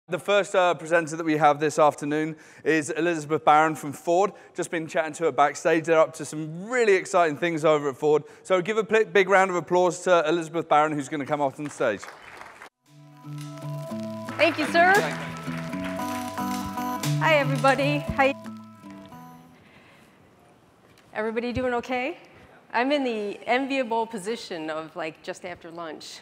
The first presenter that we have this afternoon is Elizabeth Barron from Ford. Just been chatting to her backstage. They're up to some really exciting things over at Ford. So give a big round of applause to Elizabeth Barron, who's going to come off on stage. Thank you, sir. Hi, everybody. Hi. Everybody doing okay? I'm in the enviable position of like just after lunch.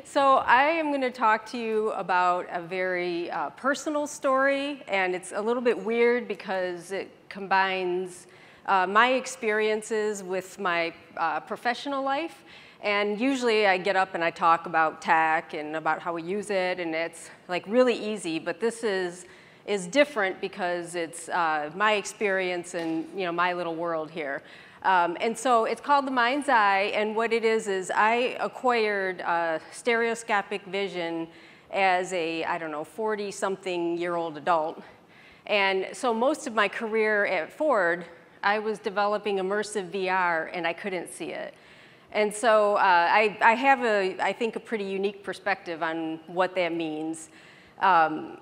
So I am going to talk to you about a very personal story, and it's a little bit weird because it combines my experiences with my professional life. And usually I get up and I talk about tech and about how we use it, and it's like really easy. But this is different because it's my experience and my little world here. And so it's called the mind's eye, and what it is I acquired stereoscopic vision as a, I don't know, 40-something-year-old adult. And so most of my career at Ford, I was developing immersive VR, and I couldn't see it. And so I have, I think, a pretty unique perspective on what that means.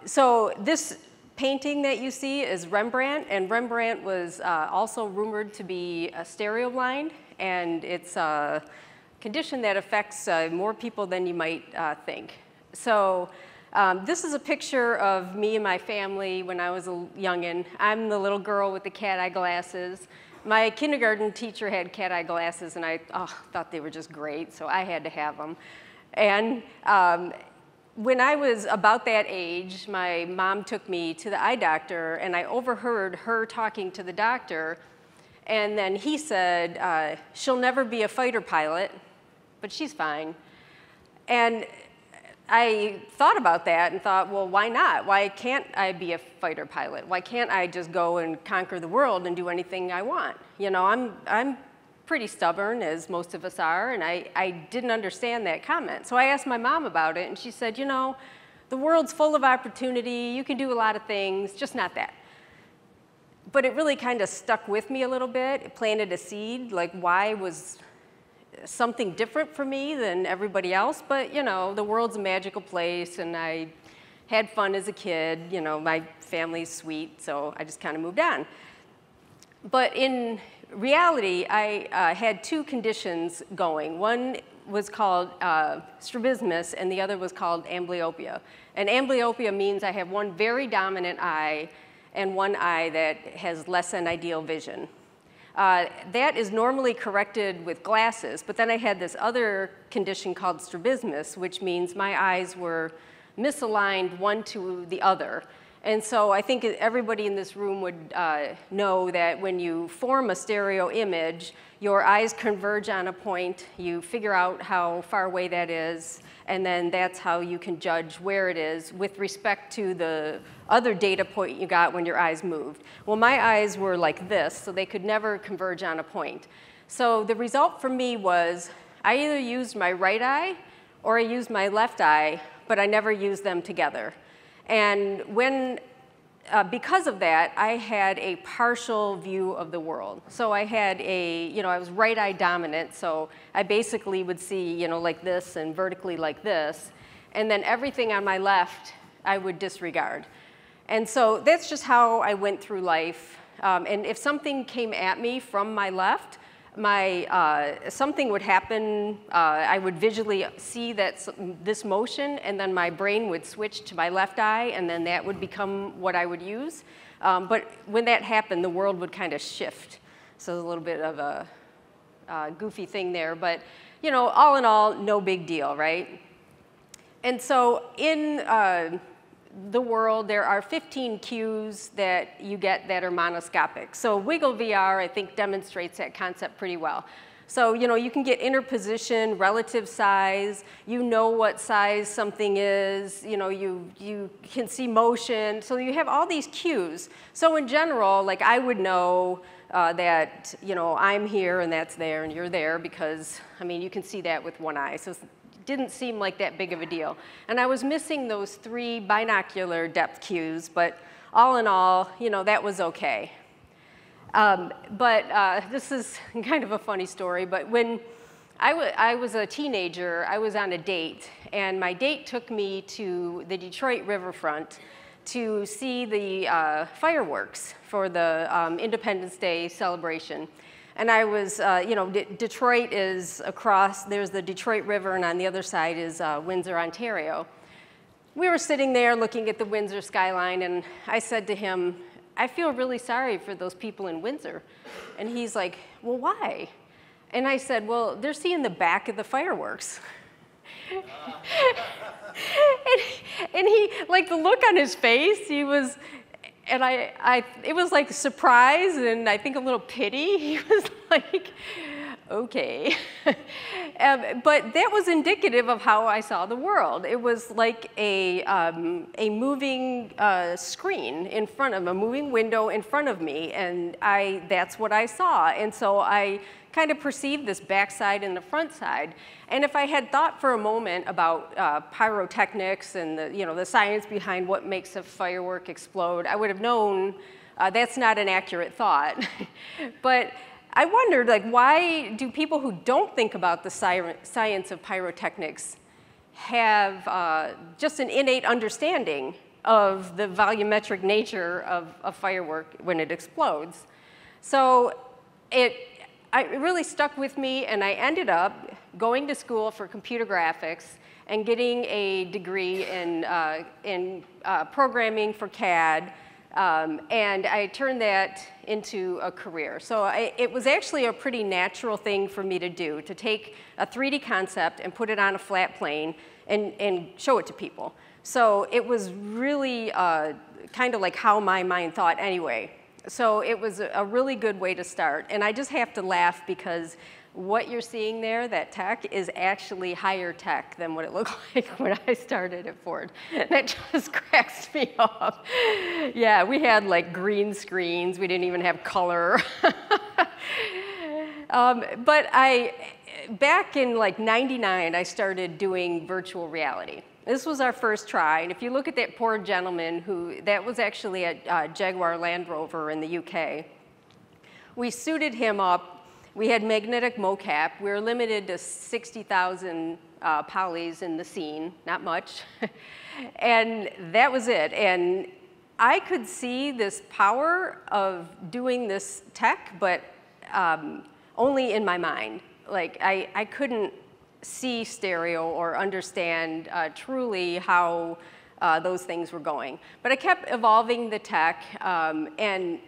So this painting that you see is Rembrandt, and Rembrandt was also rumored to be stereo blind, and it's a condition that affects more people than you might think. So this is a picture of me and my family when I was a youngin'. I'm the little girl with the cat-eye glasses. My kindergarten teacher had cat-eye glasses, and I thought they were just great, so I had to have them. And when I was about that age, my mom took me to the eye doctor, and I overheard her talking to the doctor, and then he said, she'll never be a fighter pilot, but she's fine. And I thought about that and thought, well, why not? Why can't I be a fighter pilot? Why can't I just go and conquer the world and do anything I want? I'm pretty stubborn, as most of us are, and I didn't understand that comment. So I asked my mom about it, and she said, the world's full of opportunity, you can do a lot of things, just not that. But it really kind of stuck with me a little bit. It planted a seed, like why was something different for me than everybody else? But the world's a magical place, and I had fun as a kid. My family's sweet, so I just kind of moved on. But in reality, I had two conditions going. One was called strabismus, and the other was called amblyopia. And amblyopia means I have one very dominant eye and one eye that has less than ideal vision. That is normally corrected with glasses, but then I had this other condition called strabismus, which means my eyes were misaligned one to the other. And so I think everybody in this room would know that when you form a stereo image, your eyes converge on a point, you figure out how far away that is, and then that's how you can judge where it is with respect to the other data point you got when your eyes moved. Well, my eyes were like this, so they could never converge on a point. So the result for me was I either used my right eye or I used my left eye, but I never used them together. And because of that, I had a partial view of the world. So I had I was right eye dominant, so I basically would see, like this and vertically like this. And then everything on my left, I would disregard. And so that's just how I went through life. And if something came at me from my left, something would happen, I would visually see this motion, and then my brain would switch to my left eye, and then that would become what I would use. But when that happened, the world would kind of shift. So a little bit of a goofy thing there, but all in all, no big deal, right? And so in the world, there are 15 cues that you get that are monoscopic. So Wiggle VR, I think, demonstrates that concept pretty well. So, you can get interposition, relative size, what size something is, you can see motion. So you have all these cues. So in general, like I would know that, I'm here and that's there and you're there because, you can see that with one eye. So didn't seem like that big of a deal. And I was missing those 3 binocular depth cues, but all in all, that was okay. But this is kind of a funny story, but when I was a teenager. I was on a date, and my date took me to the Detroit riverfront to see the fireworks for the Independence Day celebration. And I was, Detroit is across, there's the Detroit River, and on the other side is Windsor, Ontario. We were sitting there looking at the Windsor skyline, and I said to him, I feel really sorry for those people in Windsor. And he's like, well, why? And I said, well, they're seeing the back of the fireworks. and he, like the look on his face, he was, and it was like surprise and I think a little pity. He was like, okay. But that was indicative of how I saw the world. It was like a moving screen in front of a moving window in front of me, and that's what I saw. And so I kind of perceived this backside and the front side. And if I had thought for a moment about pyrotechnics and the science behind what makes a firework explode, I would have known that's not an accurate thought. But I wondered, like, why do people who don't think about the science of pyrotechnics have just an innate understanding of the volumetric nature of a firework when it explodes? So it really stuck with me, and I ended up going to school for computer graphics and getting a degree in programming for CAD. And I turned that into a career. So it was actually a pretty natural thing for me to do, to take a 3D concept and put it on a flat plane and show it to people. So it was really kind of like how my mind thought anyway. So it was a really good way to start. And I just have to laugh because what you're seeing there, that tech, is actually higher tech than what it looked like when I started at Ford. That just cracks me up. Yeah, we had like green screens. We didn't even have color. But back in like '99, I started doing virtual reality. This was our first try, and if you look at that poor gentleman that was actually a Jaguar Land Rover in the UK. We suited him up. We had magnetic mocap. We were limited to 60,000 polys in the scene, not much. And that was it. And I could see this power of doing this tech, but only in my mind. Like, I couldn't see stereo or understand truly how those things were going. But I kept evolving the tech, and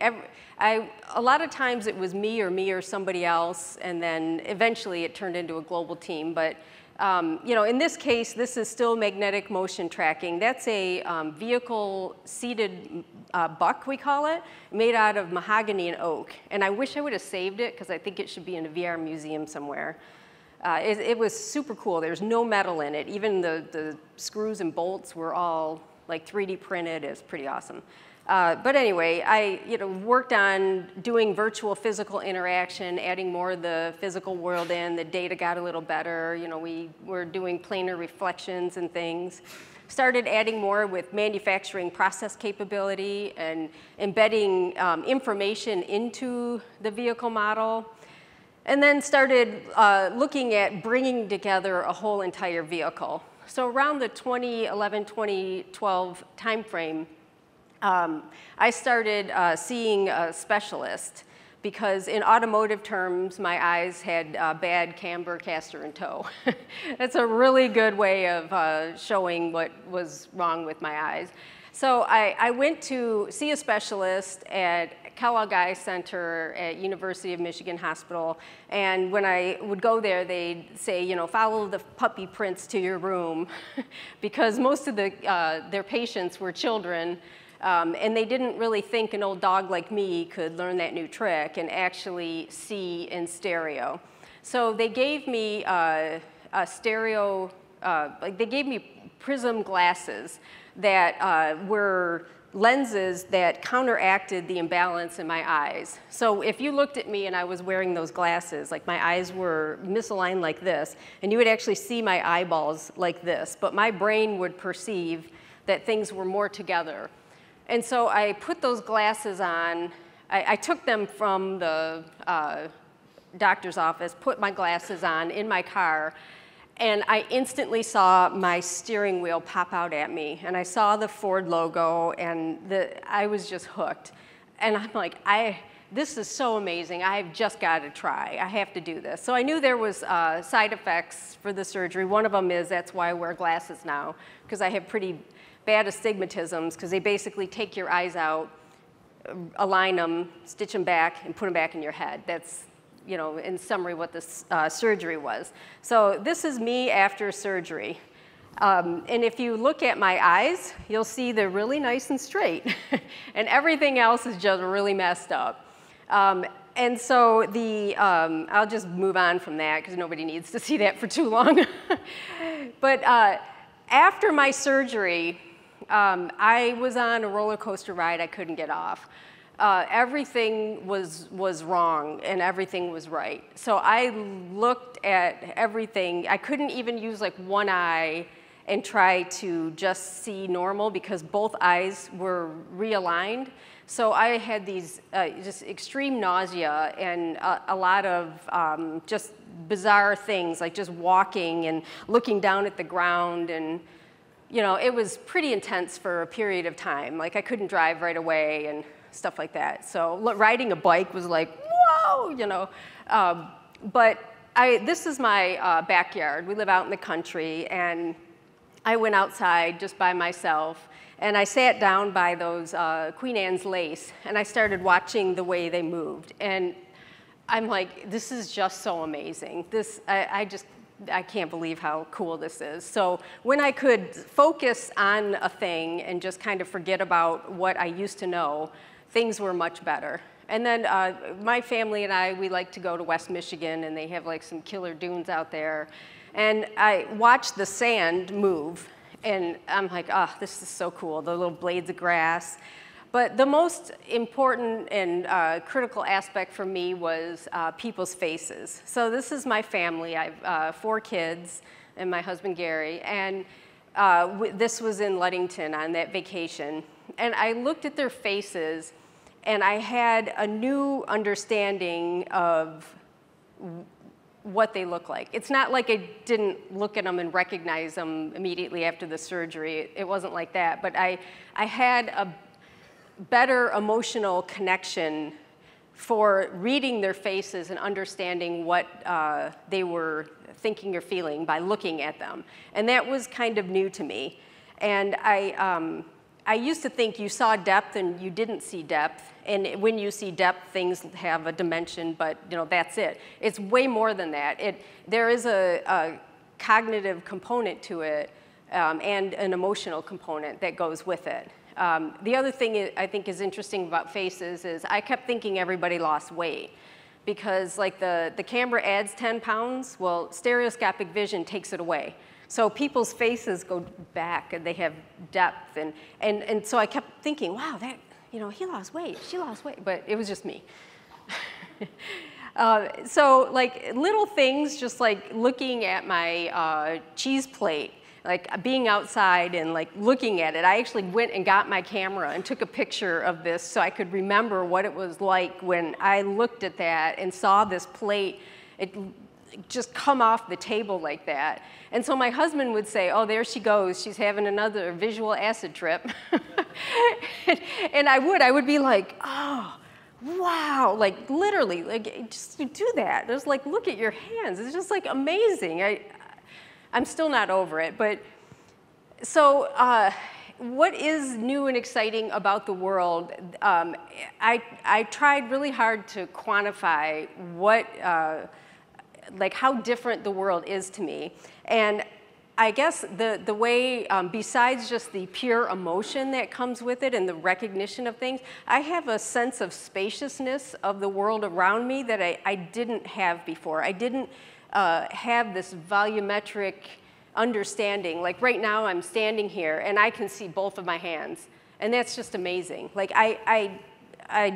a lot of times it was me or somebody else, and then eventually it turned into a global team. But in this case, this is still magnetic motion tracking. That's a vehicle-seated buck, we call it, made out of mahogany and oak. And I wish I would have saved it, because I think it should be in a VR museum somewhere. It was super cool. There's no metal in it. Even the screws and bolts were all like 3D printed. It was pretty awesome. But anyway, I worked on doing virtual physical interaction, adding more of the physical world in. The data got a little better. We were doing planar reflections and things. Started adding more with manufacturing process capability and embedding information into the vehicle model. And then started looking at bringing together a whole entire vehicle. So around the 2011, 2012 timeframe, I started seeing a specialist because in automotive terms, my eyes had bad camber, caster, and toe. That's a really good way of showing what was wrong with my eyes. So I went to see a specialist at Kellogg Eye Center at University of Michigan Hospital, and when I would go there, they'd say, follow the puppy prints to your room, because most of their patients were children, and they didn't really think an old dog like me could learn that new trick and actually see in stereo. So they gave me a stereo, they gave me Prism Glasses that were lenses that counteracted the imbalance in my eyes. So if you looked at me and I was wearing those glasses, like my eyes were misaligned like this, and you would actually see my eyeballs like this, but my brain would perceive that things were more together. And so I put those glasses on. I took them from the doctor's office, put my glasses on in my car, and I instantly saw my steering wheel pop out at me, and I saw the Ford logo, and I was just hooked. And I'm like, this is so amazing. I've just got to try. I have to do this. So I knew there was side effects for the surgery. One of them is that's why I wear glasses now, because I have pretty bad astigmatisms, because they basically take your eyes out, align them, stitch them back, and put them back in your head. That's, you know, in summary, what this surgery was. So this is me after surgery. And if you look at my eyes, you'll see they're really nice and straight. And everything else is just really messed up. And so I'll just move on from that, because nobody needs to see that for too long. But after my surgery, I was on a roller coaster ride I couldn't get off. Everything was wrong and everything was right. So I looked at everything. I couldn't even use like one eye and try to just see normal, because both eyes were realigned. So I had these just extreme nausea and a lot of just bizarre things, like just walking and looking down at the ground, and you know, it was pretty intense for a period of time. Like I couldn't drive right away and stuff like that. So riding a bike was like, whoa, you know. But this is my backyard. We live out in the country, and I went outside just by myself, and I sat down by those Queen Anne's lace, and I started watching the way they moved. And I'm like, this is just so amazing. I can't believe how cool this is. So when I could focus on a thing and just kind of forget about what I used to know, things were much better. And then my family and we like to go to West Michigan, and they have like some killer dunes out there. And I watched the sand move, and I'm like, oh, this is so cool, the little blades of grass. But the most important and critical aspect for me was people's faces. So this is my family. I have 4 kids and my husband, Gary. And this was in Ludington on that vacation. And I looked at their faces, and I had a new understanding of what they look like. It's not like I didn't look at them and recognize them immediately after the surgery. It wasn't like that. But I had a better emotional connection for reading their faces and understanding what they were thinking or feeling by looking at them. And that was kind of new to me. And I used to think you saw depth and you didn't see depth. And when you see depth, things have a dimension, but you know, that's it. It's way more than that. There is a cognitive component to it and an emotional component that goes with it. The other thing I think is interesting about faces is I kept thinking everybody lost weight, because like the camera adds 10 pounds, well, stereoscopic vision takes it away. So people's faces go back and they have depth, and so I kept thinking, wow, that, you know, he lost weight, she lost weight, but it was just me. So like little things, just like looking at my cheese plate, like being outside and like looking at it. I actually went and got my camera and took a picture of this so I could remember what it was like when I looked at that and saw this plate just come off the table like that. And so my husband would say, oh, there she goes, she's having another visual acid trip. And I would be like, oh, wow, like literally, like just do that. Just like, look at your hands, it's just like amazing. I'm still not over it, but so what is new and exciting about the world? I tried really hard to quantify what, like how different the world is to me. And I guess the way, besides just the pure emotion that comes with it and the recognition of things, I have a sense of spaciousness of the world around me that I didn't have before. I didn't have this volumetric understanding. Like right now I'm standing here and I can see both of my hands, and that's just amazing. Like I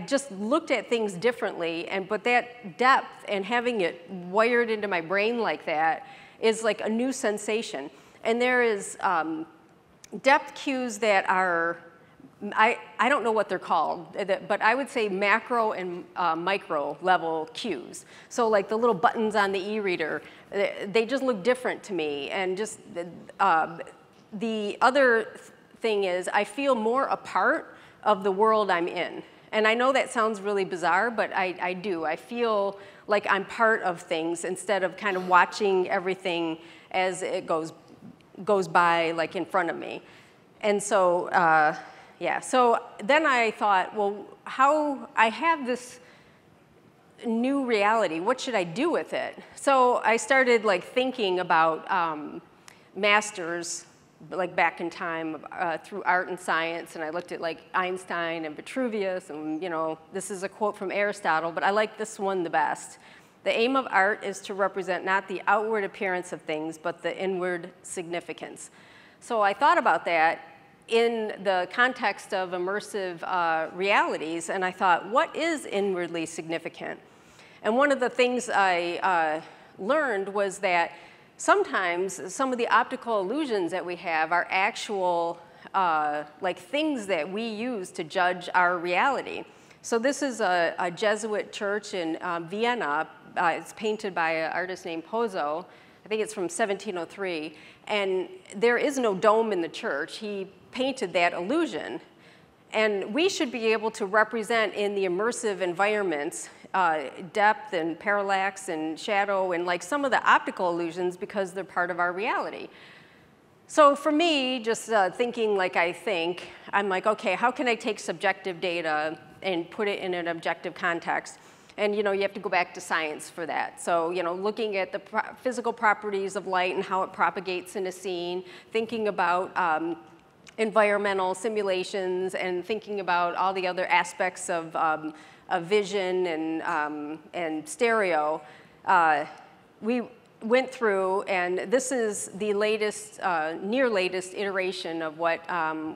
just looked at things differently, but that depth and having it wired into my brain like that is like a new sensation. And there is depth cues that are I don't know what they're called, but I would say macro and micro level cues. So like the little buttons on the e-reader, they just look different to me. And just the other thing is I feel more a part of the world I'm in. And I know that sounds really bizarre, but I do. I feel like I'm part of things instead of kind of watching everything as it goes by like in front of me. And so, yeah, so then I thought, well, how I have this new reality, what should I do with it? So I started like thinking about masters, like back in time through art and science, and I looked at like Einstein and Vitruvius, and this is a quote from Aristotle, but I like this one the best. The aim of art is to represent not the outward appearance of things, but the inward significance. So I thought about that in the context of immersive realities, and I thought, what is inwardly significant? And one of the things I learned was that sometimes some of the optical illusions that we have are actual like things that we use to judge our reality. So this is a Jesuit church in Vienna. It's painted by an artist named Pozzo. I think it's from 1703. And there is no dome in the church. He painted that illusion. And we should be able to represent in the immersive environments depth and parallax and shadow and like some of the optical illusions because they're part of our reality. So for me, just thinking like I think, I'm like, okay, how can I take subjective data and put it in an objective context? And you have to go back to science for that. So looking at the physical properties of light and how it propagates in a scene, thinking about environmental simulations, and thinking about all the other aspects of vision and stereo. We went through, and this is the latest, near latest iteration of what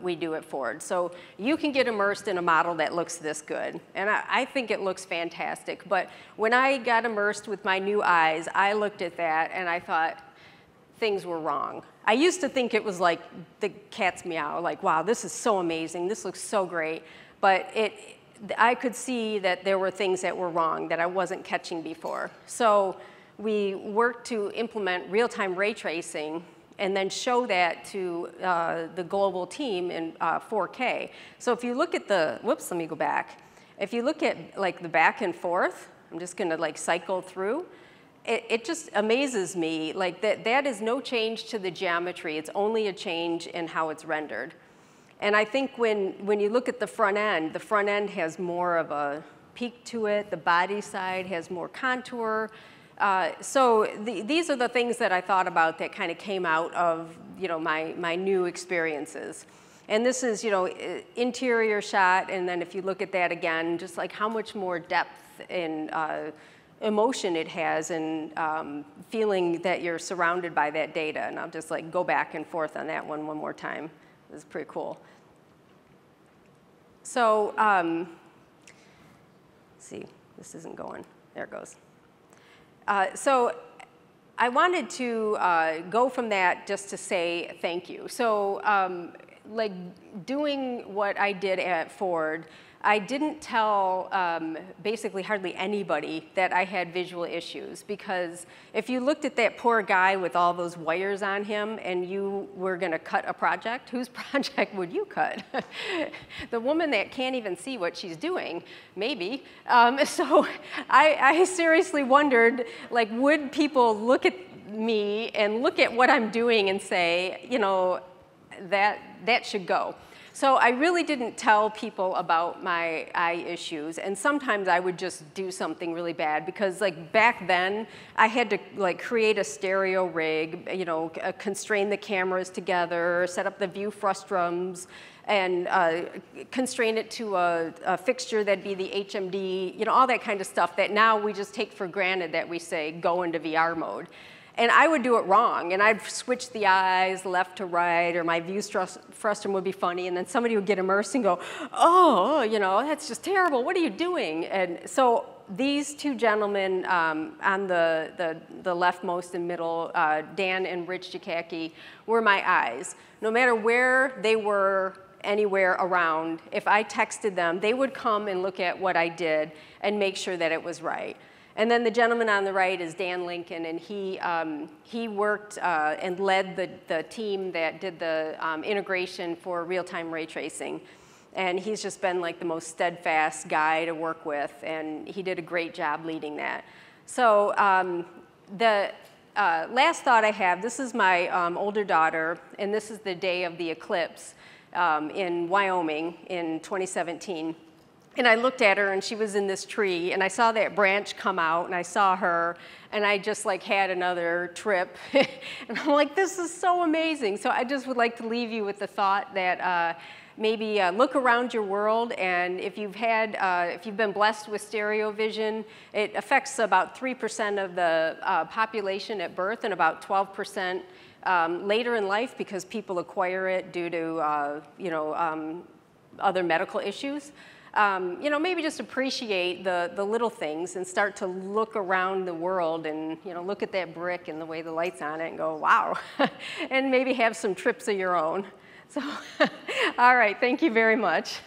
we do at Ford. So you can get immersed in a model that looks this good, and I think it looks fantastic. But when I got immersed with my new eyes, I looked at that and I thought things were wrong. I used to think it was like the cat's meow, like, wow, this is so amazing, this looks so great. But I could see that there were things that were wrong that I wasn't catching before. So we worked to implement real-time ray tracing and then show that to the global team in 4K. So if you look at the, whoops, let me go back. If you look at like the back and forth, I'm just gonna like cycle through. It just amazes me, like that is no change to the geometry. It's only a change in how it's rendered. And I think when you look at the front end has more of a peak to it. The body side has more contour. So these are the things that I thought about that kind of came out of my new experiences. And this is interior shot, and then if you look at that again, just like how much more depth and emotion it has, and feeling that you're surrounded by that data. And I'll just like go back and forth on that one more time. This is pretty cool. So let's see, this isn't going. There it goes. So I wanted to go from that just to say thank you. So like doing what I did at Ford, I didn't tell basically hardly anybody that I had visual issues, because if you looked at that poor guy with all those wires on him and you were going to cut a project, whose project would you cut? The woman that can't even see what she's doing, maybe. So I seriously wondered, like, would people look at me and look at what I'm doing and say, that should go. So I really didn't tell people about my eye issues, and sometimes I would just do something really bad, because like back then I had to like create a stereo rig, constrain the cameras together, set up the view frustrums, and constrain it to a fixture that'd be the HMD, all that kind of stuff that now we just take for granted that we say go into VR mode. And I would do it wrong, and I'd switch the eyes left to right, or my view frustrum would be funny, and then somebody would get immersed and go, oh, that's just terrible, what are you doing? And so these two gentlemen on the leftmost and middle, Dan and Rich Jacaki, were my eyes. No matter where they were anywhere around, if I texted them, they would come and look at what I did and make sure that it was right. And then the gentleman on the right is Dan Lincoln, and he worked and led the team that did the integration for real-time ray tracing. And he's just been like the most steadfast guy to work with, and he did a great job leading that. So the last thought I have, this is my older daughter, and this is the day of the eclipse in Wyoming in 2017. And I looked at her, and she was in this tree, and I saw that branch come out, and I saw her, and I just like had another trip. And I'm like, this is so amazing. So I just would like to leave you with the thought that maybe look around your world, and if you've been blessed with stereo vision, it affects about 3% of the population at birth and about 12% later in life because people acquire it due to other medical issues. Maybe just appreciate the little things and start to look around the world and, look at that brick and the way the light's on it and go, wow, and maybe have some trips of your own. So, all right, thank you very much.